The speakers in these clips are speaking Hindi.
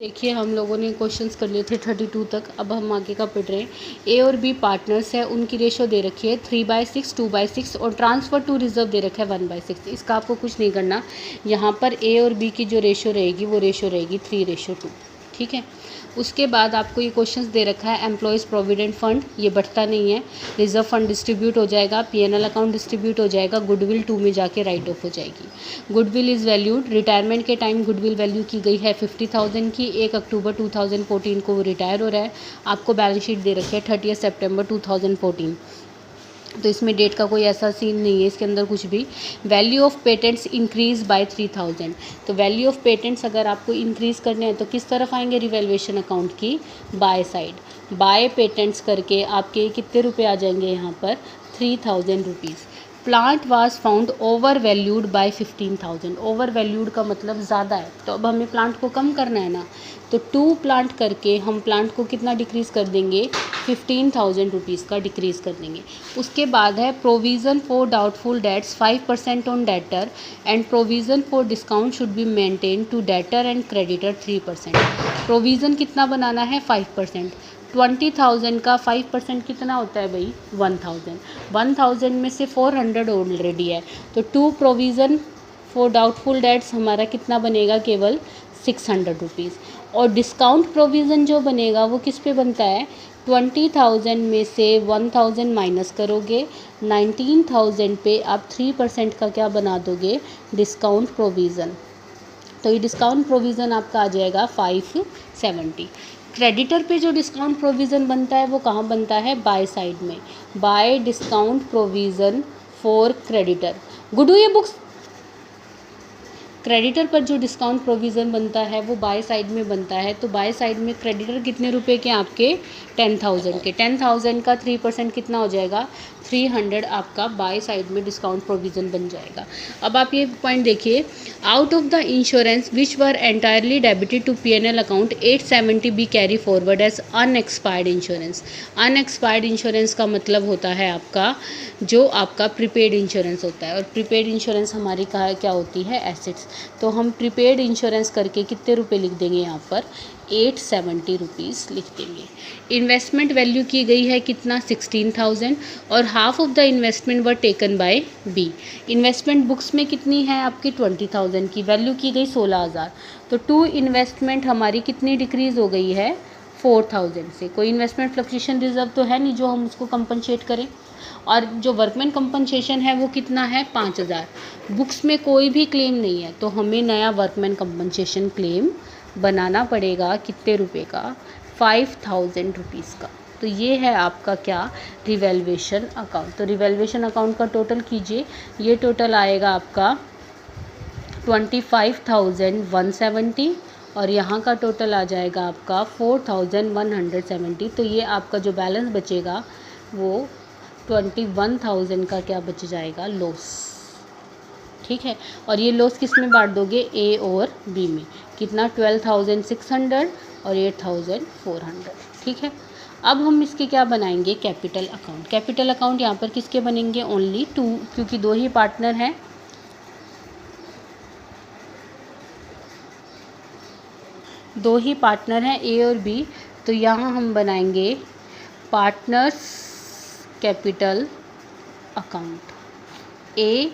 देखिए हम लोगों ने क्वेश्चंस कर लिए थे 32 तक। अब हम आगे का पढ़ रहे हैं। ए और बी पार्टनर्स है, उनकी रेशो दे रखी है 3/6, 2/6 और ट्रांसफ़र टू रिजर्व दे रखा है 1/6। इसका आपको कुछ नहीं करना। यहाँ पर ए और बी की जो रेशो रहेगी वो रेशो रहेगी 3:2। ठीक है। उसके बाद आपको ये क्वेश्चंस दे रखा है एम्प्लॉयज़ प्रोविडेंट फंड, ये बढ़ता नहीं है। रिजर्व फंड डिस्ट्रीब्यूट हो जाएगा, पीएनएल अकाउंट डिस्ट्रीब्यूट हो जाएगा, गुडविल 2 में जाके राइट ऑफ हो जाएगी। गुडविल इज़ वैल्यूड, रिटायरमेंट के टाइम गुडविल वैल्यू की गई है 50,000 की। 1 अक्टूबर 2014 को वो रिटायर हो रहा है। आपको बैलेंस शीट दे रखी है 30 सितंबर 2014। तो इसमें डेट का कोई ऐसा सीन नहीं है इसके अंदर कुछ भी। Value of patents increase by 3,000। तो वैल्यू ऑफ पेटेंट्स अगर आपको इंक्रीज़ करने हैं तो किस तरफ आएंगे, रिवैल्यूएशन अकाउंट की बाय साइड। बाय पेटेंट्स करके आपके कितने रुपए आ जाएंगे यहाँ पर, 3,000 rupees. Plant was found over valued bye 15,000। Over valued का मतलब ज़्यादा है, तो अब हमें प्लांट को कम करना है ना, तो 2 प्लांट करके हम प्लांट को कितना डिक्रीज़ कर देंगे, 15,000 रुपीज़ का डिक्रीज़ कर देंगे। उसके बाद है provision for doubtful debts 5% on debtor and provision for discount should be maintain to debtor and creditor 3%। Provision कितना बनाना है, 5%। 20,000 का 5% कितना होता है भाई, 1,000। 1,000 में से 400 ऑलरेडी है, तो 2 प्रोविज़न फॉर डाउटफुल डेट्स हमारा कितना बनेगा, केवल 600 रुपीज़। और डिस्काउंट प्रोविज़न जो बनेगा वो किस पे बनता है, 20,000 में से 1,000 माइनस करोगे, 19,000 पे आप 3% का क्या बना दोगे, डिस्काउंट प्रोविज़न। तो ये डिस्काउंट प्रोविज़न आपका आ जाएगा 570। क्रेडिटर पे जो डिस्काउंट प्रोविज़न बनता है वो कहाँ बनता है, बाय साइड में। By discount provision for creditor. गुडू ये बुक्स। क्रेडिटर पर जो डिस्काउंट प्रोविज़न बनता है वो बाय साइड में बनता है। तो बाय साइड में क्रेडिटर कितने रुपए के, आपके 10,000 के। 10,000 का 3% कितना हो जाएगा, 300 आपका बाय साइड में डिस्काउंट प्रोविज़न बन जाएगा। अब आप ये पॉइंट देखिए, out of the insurance which were entirely debited to PNL account 870 be carry forward as unexpired insurance. Unexpired insurance का मतलब होता है आपका जो आपका प्रीपेड इंश्योरेंस होता है, और प्रीपेड इंश्योरेंस हमारी कहा क्या होती है, एसेट्स। तो हम प्रीपेड इंश्योरेंस करके कितने रुपए लिख देंगे यहाँ पर, 870 रुपीज़ लिख देंगे। इन्वेस्टमेंट वैल्यू की गई है कितना, 16,000 और half of the investment were taken by B. Investment books में कितनी है आपकी, 20,000 की, वैल्यू की गई 16,000। तो 2 इन्वेस्टमेंट हमारी कितनी डिक्रीज़ हो गई है, 4,000 से। कोई इन्वेस्टमेंट फ्लक्चुएशन रिजर्व तो है नहीं जो हम उसको कंपनसेट करें। और जो वर्कमैन कंपनसेशन है वो कितना है, 5,000। बुक्स में कोई भी क्लेम नहीं है, तो हमें नया वर्कमैन कंपनसेशन क्लेम बनाना पड़ेगा कितने रुपए का, 5,000 रुपीज़ का। तो ये है आपका क्या, रिवैल्यूएशन अकाउंट। तो रिवैल्यूएशन अकाउंट का टोटल कीजिए, ये टोटल आएगा आपका 25,170 और यहाँ का टोटल आ जाएगा आपका 4,170। तो ये आपका जो बैलेंस बचेगा वो 21,000 का क्या बच जाएगा, लॉस। ठीक है। और ये लॉस किस में बांट दोगे, ए और बी में। कितना, 12,600 और 8,400। ठीक है। अब हम इसके क्या बनाएंगे, कैपिटल अकाउंट। कैपिटल अकाउंट यहाँ पर किसके बनेंगे, ओनली 2, क्योंकि 2 ही पार्टनर हैं। ए और बी। तो यहाँ हम बनाएंगे partners capital account, A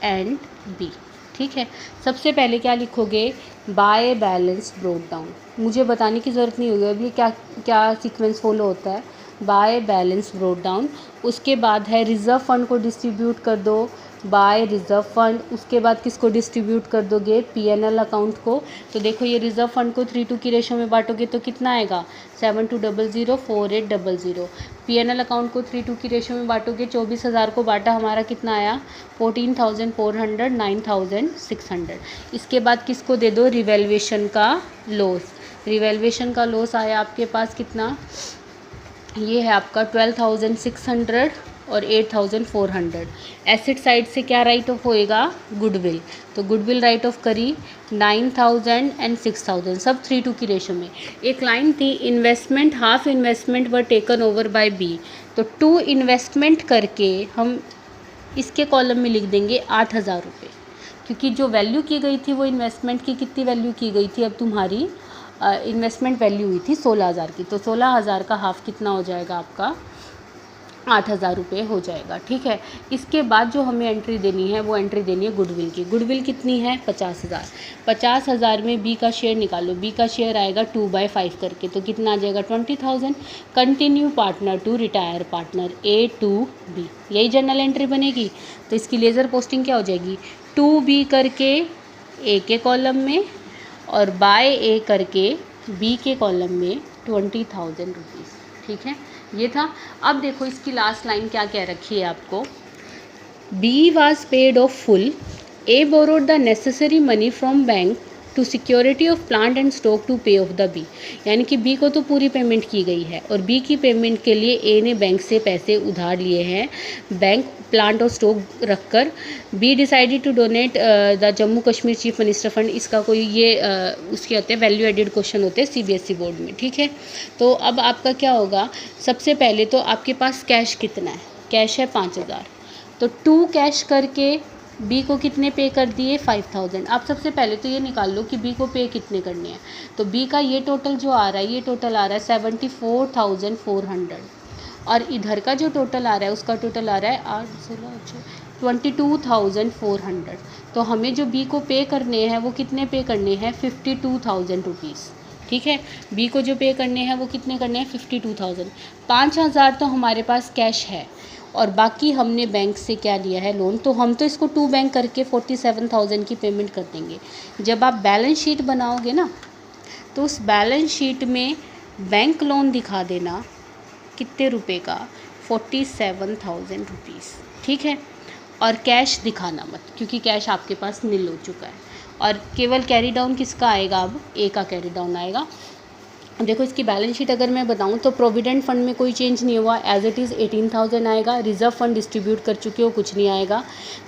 and B. ठीक है। सबसे पहले क्या लिखोगे, बाय बैलेंस ब्रोट डाउन। मुझे बताने की ज़रूरत नहीं होगी अभी क्या क्या सीक्वेंस फॉलो होता है, बाय बैलेंस ब्रोट डाउन। उसके बाद है रिज़र्व फंड को डिस्ट्रीब्यूट कर दो, बाय रिज़र्व फंड। उसके बाद किसको डिस्ट्रीब्यूट कर दोगे, पीएनएल अकाउंट को। तो देखो ये रिज़र्व फंड को 3:2 की रेशो में बांटोगे तो कितना आएगा, 7200 4800। पीएनएल अकाउंट को 3:2 की रेशो में बांटोगे, 24,000 को बांटा, हमारा कितना आया, 14,400 9,600। इसके बाद किसको दे दो, रिवैल्यूएशन का लॉस। रिवैल्यूएशन का लॉस आया आपके पास कितना, ये है आपका 12,600 और 8,400। एसेट साइड से क्या राइट ऑफ होएगा, गुडविल। तो गुडविल राइट ऑफ करी 9,000 एंड 6,000, सब 3:2 की रेशो में। एक लाइन थी, investment half investment were taken over by B. तो 2 इन्वेस्टमेंट करके हम इसके कॉलम में लिख देंगे 8,000 रुपये, क्योंकि जो वैल्यू की गई थी वो इन्वेस्टमेंट की कितनी वैल्यू की गई थी, अब तुम्हारी इन्वेस्टमेंट वैल्यू हुई थी 16,000 की, तो 16,000 का हाफ कितना हो जाएगा आपका 8,000 रुपये हो जाएगा। ठीक है, इसके बाद जो हमें एंट्री देनी है वो एंट्री देनी है गुडविल की। गुडविल कितनी है 50,000। 50,000 में बी का शेयर निकालो, बी का शेयर आएगा 2/5 करके, तो कितना आ जाएगा 20,000। Continue partner to retire partner A to B, यही जर्नल एंट्री बनेगी। तो इसकी लेज़र पोस्टिंग क्या हो जाएगी 2B करके ए के कॉलम में और बाय ए करके बी के कॉलम में 20,000 रुपीज़। ठीक है, ये था। अब देखो इसकी लास्ट लाइन क्या कह रखी है आपको, B was paid off full, A borrowed the necessary money from bank to security of plant and stock to pay off the B. यानी कि बी को तो पूरी पेमेंट की गई है और बी की पेमेंट के लिए ए ने बैंक से पैसे उधार लिए हैं, बैंक प्लांट और स्टॉक रखकर। B decided to donate the Jammu Kashmir chief minister fund, इसका कोई ये उसके होते हैं वैल्यू एडेड क्वेश्चन होते हैं CBSE बोर्ड में। ठीक है, तो अब आपका क्या होगा, सबसे पहले तो आपके पास कैश कितना है, कैश है 5,000, तो 2 कैश करके बी को कितने पे कर दिए 5,000। आप सबसे पहले तो ये निकाल लो कि बी को पे कितने करने हैं, तो बी का ये टोटल जो आ रहा है, ये टोटल आ रहा है 74,400 और इधर का जो टोटल आ रहा है उसका टोटल आ रहा है 22,400। तो हमें जो बी को पे करने हैं वो कितने पे करने हैं 52,000 रुपीज़। ठीक है, बी को जो पे करने हैं वो कितने करने हैं 52,000। 5,000 तो हमारे पास कैश है और बाकी हमने बैंक से क्या लिया है लोन, तो हम तो इसको 2 बैंक करके 47,000 की पेमेंट कर देंगे। जब आप बैलेंस शीट बनाओगे ना तो उस बैलेंस शीट में बैंक लोन दिखा देना कितने रुपए का 47,000 रुपीज़। ठीक है, और कैश दिखाना मत, क्योंकि कैश आपके पास नील हो चुका है और केवल कैरी डाउन किसका आएगा, अब ए का कैरी डाउन आएगा। देखो इसकी बैलेंस शीट अगर मैं बताऊं तो प्रोविडेंट फंड में कोई चेंज नहीं हुआ, एज इट इज़ 18,000 आएगा। रिजर्व फंड डिस्ट्रीब्यूट कर चुके हो, कुछ नहीं आएगा।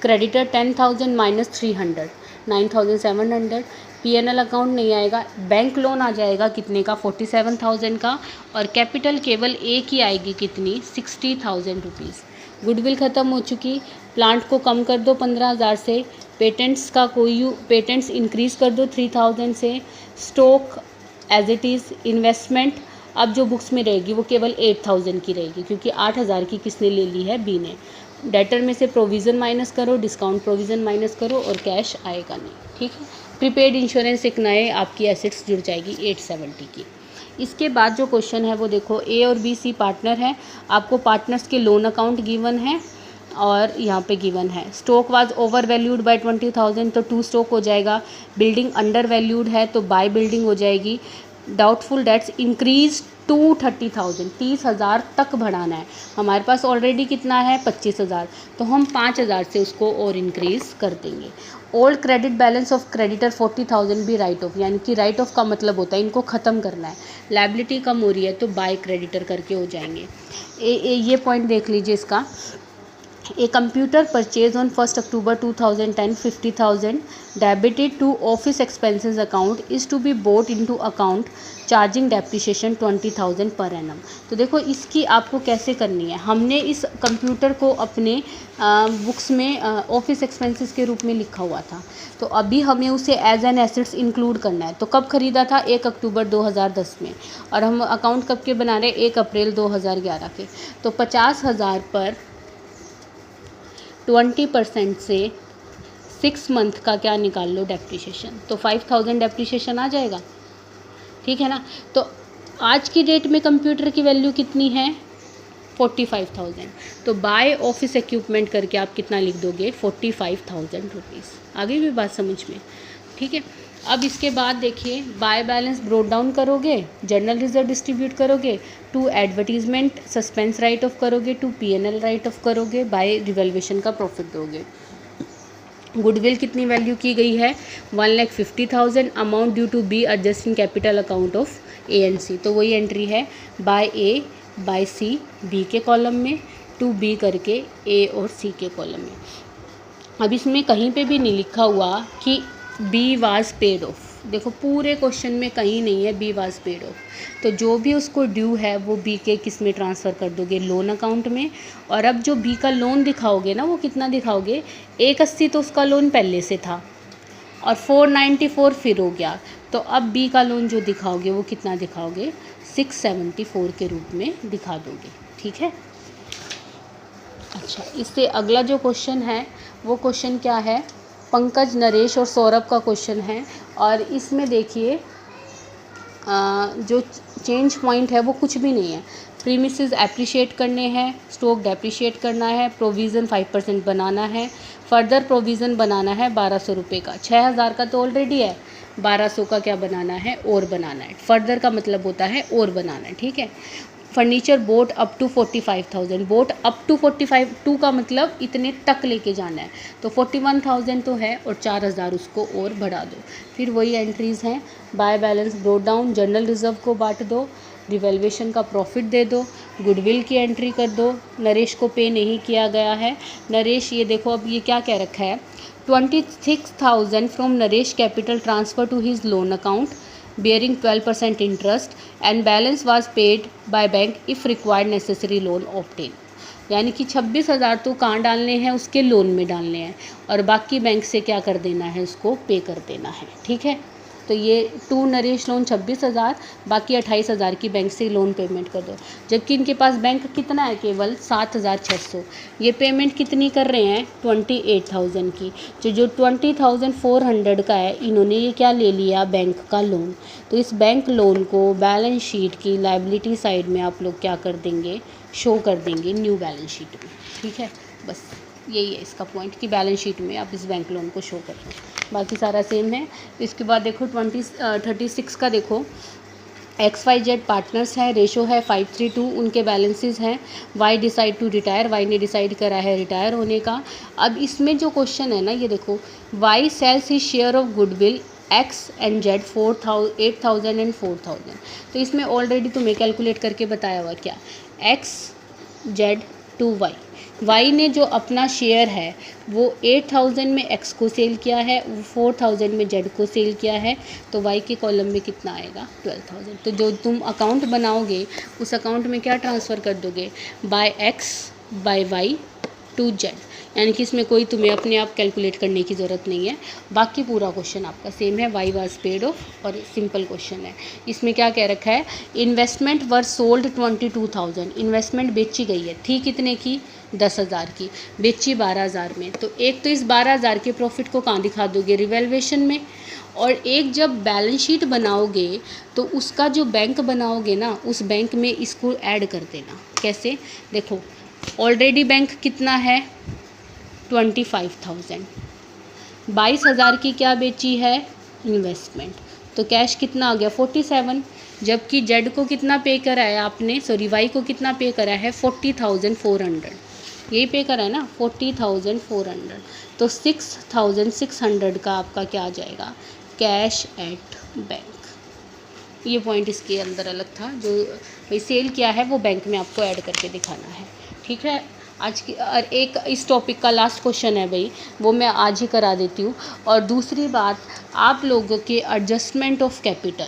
Creditor 10,000 minus 300 9,700। PNL अकाउंट नहीं आएगा। बैंक लोन आ जाएगा कितने का 47,000 का और कैपिटल केवल एक ही आएगी कितनी 60,000 रुपीज़। गुडविल ख़त्म हो चुकी, प्लांट को कम कर दो 15,000 से, पेटेंट्स का कोई पेटेंट्स इंक्रीज़ कर दो 3,000 से, stock as it is, investment अब जो बुक्स में रहेगी वो केवल 8,000 की रहेगी क्योंकि 8,000 की किसने ले ली है, बी ने। डेटर में से प्रोविज़न माइनस करो, डिस्काउंट प्रोविज़न माइनस करो और कैश आएगा नहीं। ठीक है, प्रीपेड इंश्योरेंस एक नए आपकी एसेट्स जुड़ जाएगी 870 की। इसके बाद जो क्वेश्चन है वो देखो, ए और बी सी पार्टनर हैं, आपको पार्टनर्स के लोन अकाउंट गिवन है और यहाँ पे गिवन है stock was over valued bye 20,000 तो 2 स्टॉक हो जाएगा। बिल्डिंग अंडर वैल्यूड है तो बाय बिल्डिंग हो जाएगी। डाउटफुल डेट्स इंक्रीज टू 30,000, 30,000 तक बढ़ाना है। हमारे पास ऑलरेडी कितना है 25,000, तो हम 5,000 से उसको और इंक्रीज़ कर देंगे। Old credit balance of creditor 40,000 भी राइट ऑफ, यानी कि राइट ऑफ का मतलब होता है इनको ख़त्म करना है। लाइबिलिटी कम हो रही है तो बाय क्रेडिटर करके हो जाएंगे। ये पॉइंट देख लीजिए इसका। A computer purchase on 1st October 2010 50,000 debited to office expenses account is to be bought into account charging depreciation 20,000 per annum. तो देखो इसकी आपको कैसे करनी है, हमने इस कंप्यूटर को अपने बुक्स में ऑफिस एक्सपेंसेस के रूप में लिखा हुआ था, तो अभी हमें उसे एज एन एसेट्स इंक्लूड करना है। तो कब ख़रीदा था 1 अक्टूबर 2010 में और हम अकाउंट कब के बना रहे हैं 1 अप्रैल 2011 के। तो 50,000 पर 20% से 6 मंथ का क्या निकाल लो डेप्रिसिएशन, तो 5,000 डेप्रिसिएशन आ जाएगा। ठीक है ना, तो आज की डेट में कंप्यूटर की वैल्यू कितनी है 45,000, तो बाय ऑफिस इक्विपमेंट करके आप कितना लिख दोगे 45,000 रुपीज़। आगे भी बात समझ में, ठीक है। अब इसके बाद देखिए, बाय बैलेंस ब्रोड डाउन करोगे, जर्नल रिजर्व डिस्ट्रीब्यूट करोगे, to advertisement suspense write off करोगे, टू PNL राइट ऑफ करोगे, बाय रिवैल्यूएशन का प्रॉफिट दोगे। गुडविल कितनी वैल्यू की गई है 1,50,000, amount due to be adjusting capital account of ANC, तो वही एंट्री है by A by C B के कॉलम में, टू B करके A और C के कॉलम में। अब इसमें कहीं पे भी नहीं लिखा हुआ कि B वाज पेड ऑफ, देखो पूरे क्वेश्चन में कहीं नहीं है B वाज पेड ऑफ, तो जो भी उसको ड्यू है वो B के किस में ट्रांसफ़र कर दोगे, लोन अकाउंट में। और अब जो B का लोन दिखाओगे ना वो कितना दिखाओगे 180 तो उसका लोन पहले से था और 494 फिर हो गया, तो अब बी का लोन जो दिखाओगे वो कितना दिखाओगे, 674 के रूप में दिखा दोगे। ठीक है। अच्छा, इससे अगला जो क्वेश्चन है वो क्वेश्चन क्या है, पंकज, नरेश और सौरभ का क्वेश्चन है। और इसमें देखिए जो चेंज पॉइंट है वो कुछ भी नहीं है। प्रीमिसेस एप्रिशिएट करने हैं, स्टॉक डेप्रिशिएट करना है, प्रोविज़न 5% बनाना है, फर्दर प्रोविज़न बनाना है 1200 रुपये का। 6000 का तो ऑलरेडी है, 1200 का क्या बनाना है, और बनाना है। फर्दर का मतलब होता है और बनाना है। ठीक है। Furniture bought up to 45,000, bought up to 45, to का मतलब इतने तक लेके जाना है, तो 41,000 तो है और 4,000 उसको और बढ़ा दो। फिर वही एंट्रीज़ हैं, bye balance brought down, general reserve को बांट दो, रिवैल्यूएशन का प्रॉफिट दे दो, गुडविल की एंट्री कर दो। नरेश को पे नहीं किया गया है। नरेश, ये देखो अब ये क्या कह रखा है, 26,000 from Naresh capital transfer to his loan account bearing 12% interest and balance was paid by bank if required necessary loan obtained। यानी कि 26,000 तो कहाँ डालने हैं, उसके लोन में डालने हैं, और बाकी बैंक से क्या कर देना है, उसको पे कर देना है। ठीक है। तो ये टू नरेश लोन 26,000, बाकी 28,000 की बैंक से लोन पेमेंट कर दो। जबकि इनके पास बैंक कितना है, केवल 7,600। ये पेमेंट कितनी कर रहे हैं, 28,000 की। जो 20,400 का है, इन्होंने ये क्या ले लिया, बैंक का लोन। तो इस बैंक लोन को बैलेंस शीट की लायबिलिटी साइड में आप लोग क्या कर देंगे, शो कर देंगे न्यू बैलेंस शीट में। ठीक है। बस यही है इसका पॉइंट कि बैलेंस शीट में आप इस बैंक लोन को शो कर दो, बाकी सारा सेम है। इसके बाद देखो 36 का देखो, XYZ पार्टनर्स है, रेशो है 532, उनके बैलेंसेस हैं। Y decide to retire, Y ने डिसाइड करा है रिटायर होने का। अब इसमें जो क्वेश्चन है ना, ये देखो, Y सेल्स ही share of goodwill X and Z 8,000 and 4,000। तो इसमें ऑलरेडी तुम्हें कैलकुलेट करके बताया हुआ क्या, X Z to Y। Y ने जो अपना शेयर है वो 8,000 में X को सेल किया है, 4,000 में Z को सेल किया है, तो Y के कॉलम में कितना आएगा, 12,000। तो जो तुम अकाउंट बनाओगे उस अकाउंट में क्या ट्रांसफ़र कर दोगे, by X by Y to Z। यानी कि इसमें कोई तुम्हें अपने आप कैलकुलेट करने की ज़रूरत नहीं है, बाकी पूरा क्वेश्चन आपका सेम है। Y वाज पेड ऑफ, और सिंपल क्वेश्चन है। इसमें क्या कह रखा है, इन्वेस्टमेंट वर सोल्ड 22,000, इन्वेस्टमेंट बेची गई है, थी कितने की, 10,000 की, बेची 12,000 में। तो एक तो इस 12,000 के प्रॉफिट को कहाँ दिखा दोगे, रिवैल्यूएशन में। और एक जब बैलेंस शीट बनाओगे तो उसका जो बैंक बनाओगे ना, उस बैंक में इसको ऐड कर देना। कैसे, देखो ऑलरेडी बैंक कितना है, 25,000, 22,000 की क्या बेची है, इन्वेस्टमेंट, तो कैश कितना आ गया, 47। जबकि जेड को कितना पे करा है आपने, सॉरी वाई को कितना पे करा है, 40,400, यही पे करा है ना, 40,400। तो 6,600 का आपका क्या आ जाएगा, कैश एट बैंक। ये पॉइंट इसके अंदर अलग था, जो भाई सेल किया है वो बैंक में आपको ऐड करके दिखाना है। ठीक है। आज की और एक इस टॉपिक का लास्ट क्वेश्चन है भाई, वो मैं आज ही करा देती हूँ। और दूसरी बात, आप लोगों के एडजस्टमेंट ऑफ कैपिटल,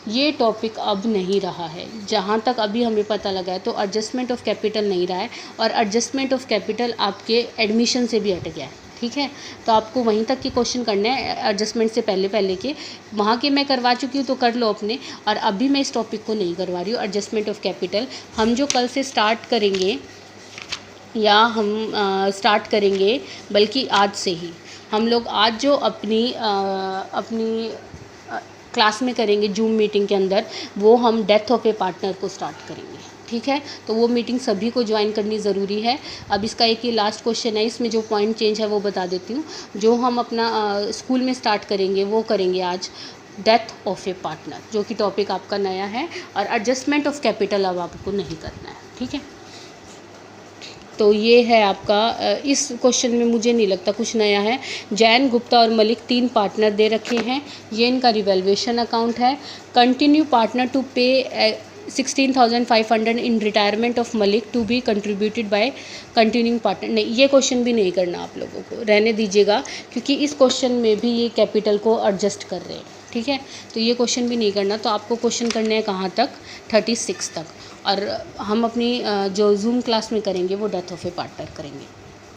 ये टॉपिक अब नहीं रहा है, जहाँ तक अभी हमें पता लगा है तो एडजस्टमेंट ऑफ कैपिटल नहीं रहा है, और एडजस्टमेंट ऑफ कैपिटल आपके एडमिशन से भी हट गया है। ठीक है। तो आपको वहीं तक के क्वेश्चन करने हैं, एडजस्टमेंट से पहले के, वहाँ के मैं करवा चुकी हूँ तो कर लो अपने, और अभी मैं इस टॉपिक को नहीं करवा रही हूँ, एडजस्टमेंट ऑफ कैपिटल। हम जो कल से स्टार्ट करेंगे, या हम स्टार्ट करेंगे बल्कि आज से ही, हम लोग आज जो अपनी क्लास में करेंगे जूम मीटिंग के अंदर, वो हम डेथ ऑफ ए पार्टनर को स्टार्ट करेंगे। ठीक है। तो वो मीटिंग सभी को ज्वाइन करनी ज़रूरी है। अब इसका एक ही लास्ट क्वेश्चन है, इसमें जो पॉइंट चेंज है वो बता देती हूँ। जो हम अपना स्कूल में स्टार्ट करेंगे वो करेंगे आज डेथ ऑफ ए पार्टनर, जो कि टॉपिक आपका नया है, और एडजस्टमेंट ऑफ कैपिटल अब आपको नहीं करना है। ठीक है। तो ये है आपका, इस क्वेश्चन में मुझे नहीं लगता कुछ नया है। जैन, गुप्ता और मलिक 3 पार्टनर दे रखे हैं, ये इनका रिवैल्यूएशन अकाउंट है। Continue partner to pay 16,500 in retirement of Malik to be contributed by continuing partner. नहीं, ये क्वेश्चन भी नहीं करना आप लोगों को, रहने दीजिएगा, क्योंकि इस क्वेश्चन में भी ये कैपिटल को एडजस्ट कर रहे हैं। ठीक है। तो ये क्वेश्चन भी नहीं करना। तो आपको क्वेश्चन करने हैं कहाँ तक, 36 तक, और हम अपनी जो जूम क्लास में करेंगे वो डेथ ऑफ ए पार्टनर करेंगे।